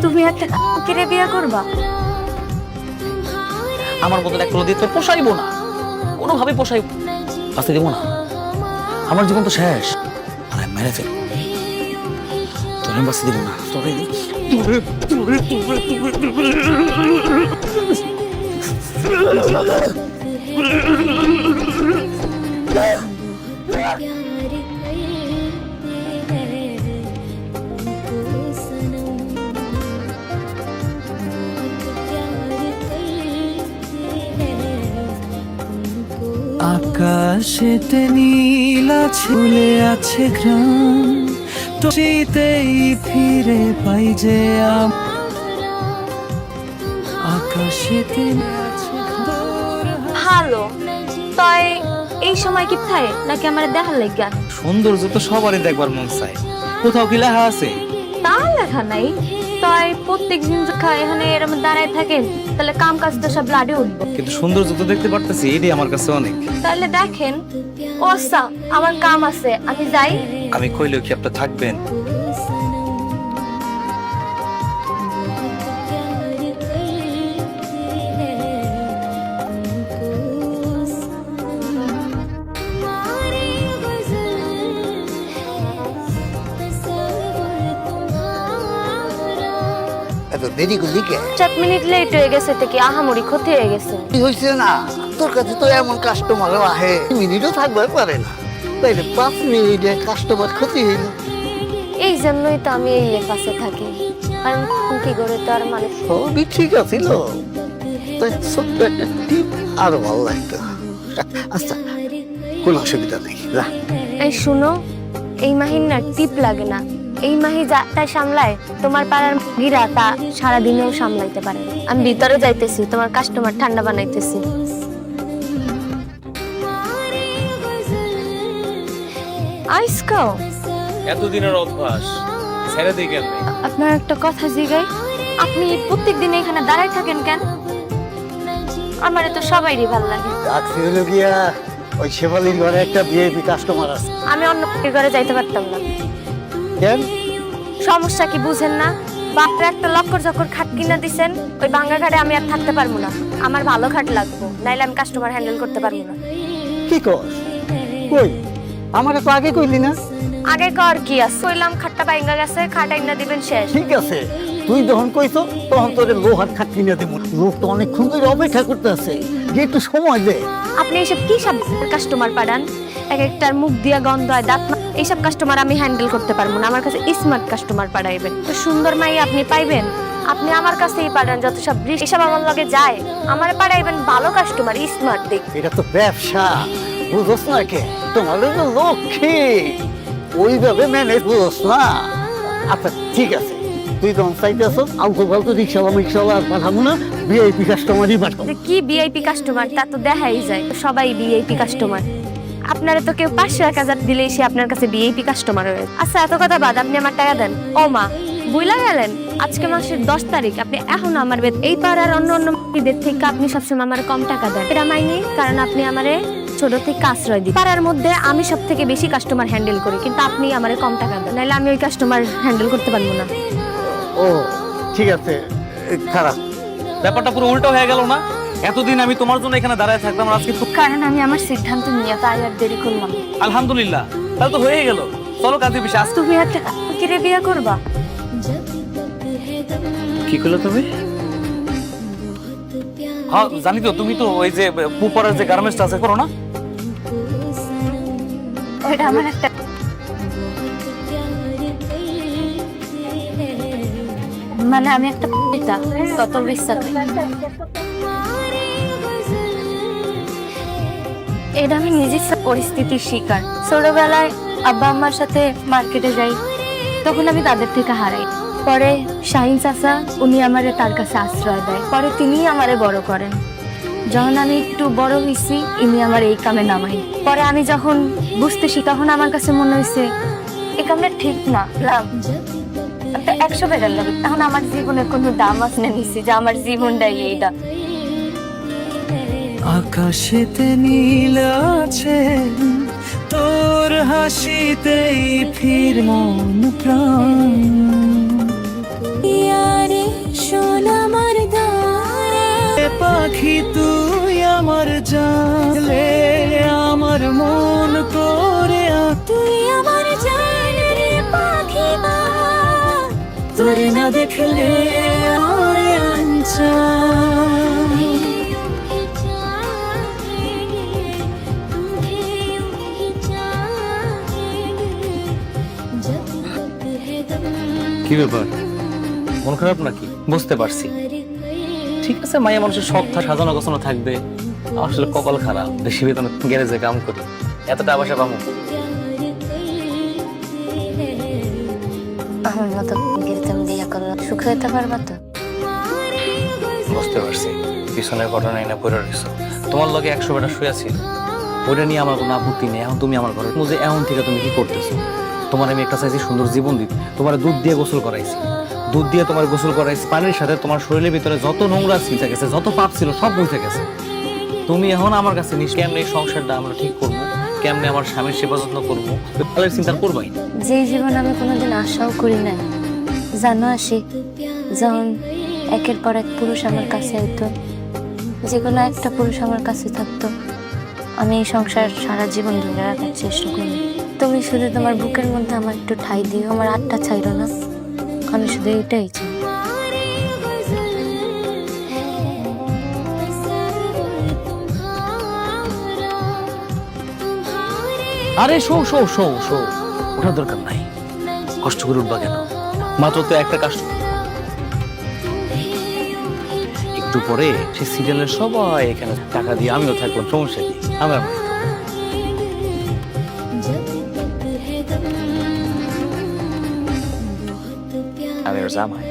তুমি একটা কেড়ে বিয়ে করবা? আমার মতন একটা দিয়ে তোর পোষাইবো না, কোনোভাবে পোষাইব বাঁচতে দেবো না। আমার জীবন তো শেষ, আর আমি মেরে ফেলবো তোর, আমি বাঁচতে দেবো না তোরে। আকাশেতে নীল ছুলে আছে গ্রাম, শীতেই ফিরে পাই যে আকাশেতে ভালো তাই এই সময় কি থাকে নাকি আমার দেখার লাগিয়া? সৌন্দর্য তো সবারই দেখবার মন চায়, কোথাও কি লেখা আছে? তা লেখা নাই, তাই প্রত্যেকদিন এখানে এরকম দাঁড়ায় থাকেন তাহলে কাম কাজ তো সব লাডে উঠবো। কিন্তু সৌন্দর্য তো দেখতে পারতেছি, এটাই আমার কাছে অনেক। তাহলে দেখেন। ও আচ্ছা, আমার কাম আছে, আমি যাই। আমি কইলেও কি আপনি থাকবেন? এত দেরি করলি কে? 7 মিনিট লেট হয়ে গেছে থেকে আহামরি ক্ষতি হয়ে গেছে। কি হয়েছে না, তোর কাছে তো এমন কাস্টমারও আহে মিনিটও থাকবার পারে না, তাইলে 5 মিনিটে কাস্টমার ক্ষতি হইল। এই জন্যই তো আমি এই লেফাসে থাকি, কারণ কি করে তো আর মানুষ। সবই ঠিক আছিল, তাই ছোট্ট একটা টিপ আরো ভালো লাগতো। আচ্ছা, কোনো অসুবিধা নেই, যা। এই শুনো, এই মাহির না টিপ লাগে না, এই মাহি যাটা সামলায় তোমার পাড়ার গিরা তা সারাদিনেও সামলাইতে পারে। আমি ভিতরে যাইতেছি, তোমার কাস্টমার ঠান্ডা বানাইতেছি। আইসকাও এতদিনের অভ্যাস ছেড়ে দিই কেন? আপনার একটা কথা জিগাই, আপনি প্রত্যেকদিন এখানে দাঁড়ায় থাকেন কেন? আমারে তো সবাইরই ভালো লাগে। আজকে হলো গিয়া ওই শেফালির ঘরে একটা ভিআইপি কাস্টমার আছে। আমি অন্য ঘরে যাইতে পারতাম না। কেন? সমস্যা কি বুঝেন না? বাপরে একটা লক্কর চক্কর খাট কিনা দিছেন, ওই ভাঙ্গা ঘাটে আমি আর থাকতে পারবো না। আমার ভালো খাট লাগবো, নাইলে আমি কাস্টমার হ্যান্ডেল করতে পারবো না। কি কর? কই আমারে তো আগে কইলি না? আগে কর কি আছে, কইলাম খাটটা ভাঙ্গা গেছে, খাট আইনা দিবেন, শেষ। ঠিক আছে, তুই যখন কইছো তখন তোর লোহার খাট কিনে দেবো। লোক তো অনেকক্ষণ ধরে অপেক্ষা করতে আছে, যে একটু সময় দে। আপনি এইসব কি সব কাস্টমার পাঠান? এক একটার মুখ দিয়া গন্ধ হয়, দাঁত এইসব কাস্টমার আমি হ্যান্ডেল করতে পারবো না। আমার কাছে স্মার্ট কাস্টমার পাঠাইবেন, তো সুন্দর মাই আপনি পাইবেন। আপনি আমার কাছেই পাঠান, যত সব এসব আমার লগে যায় আমার পাঠাইবেন ভালো কাস্টমার, স্মার্ট দিক। এটা তো ব্যবসা, বুঝোস না কে? তোমার তো লক্ষ্মী, ওইভাবে ম্যানেজ বুঝোস না। আচ্ছা ঠিক আছে, তুই তখন চাইতেছ আলতু ফালতু রিক্সাওয়ালা আর পাঠাবো না, ভিআইপি কাস্টমারই পাঠাবো। যে কি ভিআইপি কাস্টমার তা তো দেখাই যায়, সবাই ভিআইপি কাস্টমার। আপনারা তো কেউ 500-1000 দিলেই সে আপনার কাছে ভিআইপি কাস্টমার হয়ে। আচ্ছা এত কথা বাদ, আপনি আমার টাকা দেন। ও মা, বুইলা গেলেন আজকে মাসের 10 তারিখ, আপনি এখন আমার এই পাড়ার অন্য অন্য ঈদের থেকে আপনি সবসময় আমার কম টাকা দেন। এটা মাইনি, কারণ আপনি আমারে ছোট থেকে আশ্রয় দিন। পাড়ার মধ্যে আমি সব থেকে বেশি কাস্টমার হ্যান্ডেল করি, কিন্তু আপনি আমারে কম টাকা দেন, নাহলে আমি ওই কাস্টমার হ্যান্ডেল করতে পারবো না। ও ঠিক আছে, খারাপ ব্যাপারটা পুরো উল্টো হয়ে গেল না? এতদিন আমি তোমার জন্য এখানে দাঁড়ায় থাকতাম, আর আজকে তো কারণ আমি আমার সিদ্ধান্ত নিয়ে তাই আর দেরি করলাম। আলহামদুলিল্লাহ, তাহলে তো হয়ে গেল। চলো কাজে বেশি আজ। তুমি একটা কিরে বিয়ে করবা? কি করলে তুমি? হ্যাঁ জানি তো, তুমি তো ওই যে পুপারের যে গার্মেন্টস আছে করো না? ওইটা আমার একটা মানে আমি একটা পিতা, তত বিশ্বাস। এটা আমি নিজের পরিস্থিতির শিকার। ছোটবেলায় আব্বা আম্মার সাথে মার্কেটে যাই, তখন আমি তাদের থেকে হারাই। পরে শাহিন চাচা, উনি আমারে তার কাছে আশ্রয় দেয়। পরে তিনি আমারে বড় করেন। যখন আমি একটু বড় হয়েছি, ইনি আমার এই কামে নামাই। পরে আমি যখন বুঝতেছি, তখন আমার কাছে মনে হয়েছে এই কামটা ঠিক না। লাভ 100 বেড়ার লাগে। এখন আমার জীবনের কোনো দাম আছে না নিচ্ছি, যে আমার জীবনটাই এইটা। আকাশেতে নীল আছে তোর হাসিতেই ফির মন প্রাণ। শোন আমার গান, পাখি তুই আমার জানলে আমার মন করে তুই আমার জান রে পাখি মা, তোর না দেখলে আমার আঞ্চল। কি ব্যাপার, মন খারাপ নাকি? বুঝতে পারছি। ঠিক আছে, মায়া মানুষের শখ সাজানো গোছানো থাকবে। আমার আসলে কপাল খারাপ, বেশি বেতনে গ্যারেজে কাম করি, এতটা আবাসা পাবো। আমার মতো গেলতাম বিয়ে করো, সুখ হতে পারবা তো? বুঝতে পারছি, পিছনের ঘটনায় না পড়ে রয়েছো। তোমার লগে 100 বেটা শুয়ে ছিল, ওইটা নিয়ে আমার কোনো আপত্তি নেই। এখন তুমি আমার ঘরে যে এখন থেকে তুমি কি করতেছো? তোমার আমি একটা চাইছি সুন্দর জীবন দিতে, তোমার দুধ দিয়ে গোসল করাইছি, দুধ দিয়ে তোমার গোসল করাইছি, পানির সাথে তোমার শরীরের ভিতরে যত নোংরা ছিঁচে গেছে, যত পাপ ছিল সব বুঝে গেছে। তুমি এখন আমার কাছে কেমনে এই সংসারটা আমরা ঠিক করবো, কেমনে আমার স্বামীর সেবা যত্ন করবো, ফলের চিন্তা করবাই না। যে জীবন আমি কোনোদিন আশাও করি নাই, জানো আসি, যখন একের পর এক পুরুষ আমার কাছে হইতো, যে কোনো একটা পুরুষ আমার কাছে থাকতো, আমি এই সংসার সারা জীবন ধরে রাখার চেষ্টা করি। তুমি শুধু তোমার বুকের মধ্যে আমার একটু ঠাঁই দিও, আমার আটটা ছাইরো না, আমি শুধু এইটাই চাই। আরে শো শো শো শো, ওঠার দরকার নাই, কষ্ট করে উঠবা কেন? মাত্র তো একটা কাজ। একটু পরে সে সিরিয়ালের সবাই এখানে টাকা দিয়ে আমিও থাকলাম, সমস্যা কি? আমার আমি ওর জামাই।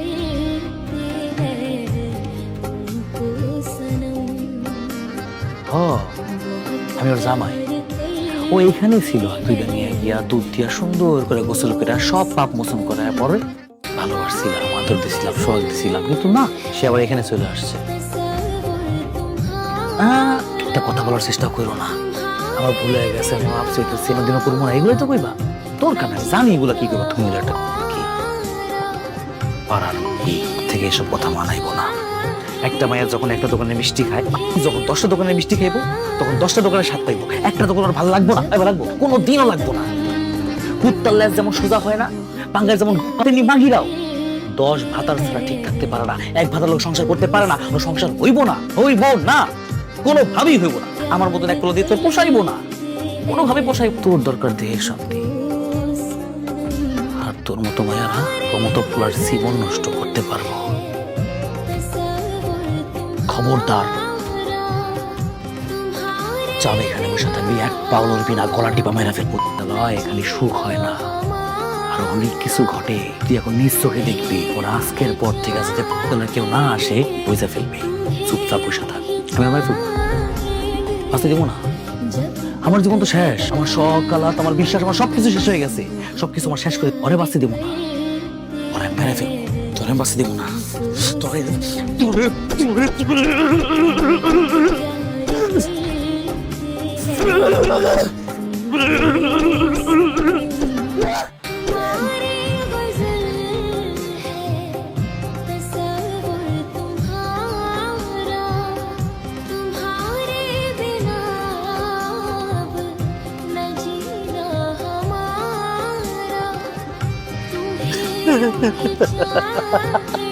আমি ওর জামাই, ও এখানে ছিল। তুই নিয়ে গিয়া দুধ দিয়া সুন্দর করে গোসল করে সব পাপ মোচন করার পরে ভালোবাসছিলাম, আদর দিছিলাম, সোহাগ দিছিলাম, কিন্তু না, সে আবার এখানে চলে আসছে। একটা কথা বলার চেষ্টা করো না, আমার ভুল হয়ে গেছে, আমি মাপ চাইতেছি, দিনও করবো না, এগুলোই তো কইবা। তোর কানে আমি জানি এগুলা কি করবো, তুমি একটা কি পাড়ার থেকে এসব কথা মানাইবো না। একটা মায়ের যখন একটা দোকানে মিষ্টি খায়, যখন 10টা দোকানে মিষ্টি খাইবো, তখন 10টা দোকানে স্বাদ পাইবো। একটা দোকান ভালো লাগবো না, এবার লাগবো, কোনো দিনও লাগবো না। কুত্তার লেজ যেমন সোজা হয় না, পাঙ্গায় যেমন তেমনি মাগিরাও 10 ভাতার ছাড়া ঠিক থাকতে পারে না। এক ভাতার লোক সংসার করতে পারে না, ও সংসার হইব না, হইব না, কোনোভাবেই হইব না। আমার মতন এক দিয়ে তোর পোষাইবো না, কোনোভাবে পোষাই। তোর দরকার দেহের শান্তি, আর তোর মতো মায়ারা তোর মতো পুরার জীবন নষ্ট করতে পারবো। খবরদার, চাবে এখানে বসে থাকবি, এক পাও লড়বি না, গলা টিপা মেরা ফেলবো। এখানে সুখ হয় না, আর অনেক কিছু ঘটে। তুই এখন নিজ চোখে দেখবি, ওরা আজকের পর থেকে যাতে কেউ না আসে বুঝে ফেলবি। চুপচাপ বসে থাক, আমি আমার আসতে দেবো না। আমার জীবন তো শেষ, আমার সকালাত, আমার বিশ্বাস, আমার সবকিছু শেষ হয়ে গেছে। সবকিছু আমার শেষ করে ওরে বাঁচতে দেবো না, ওরে মেরে ফেলবো, তোরে বাঁচতে দেবো না, তোরে তোরে तुम्हारे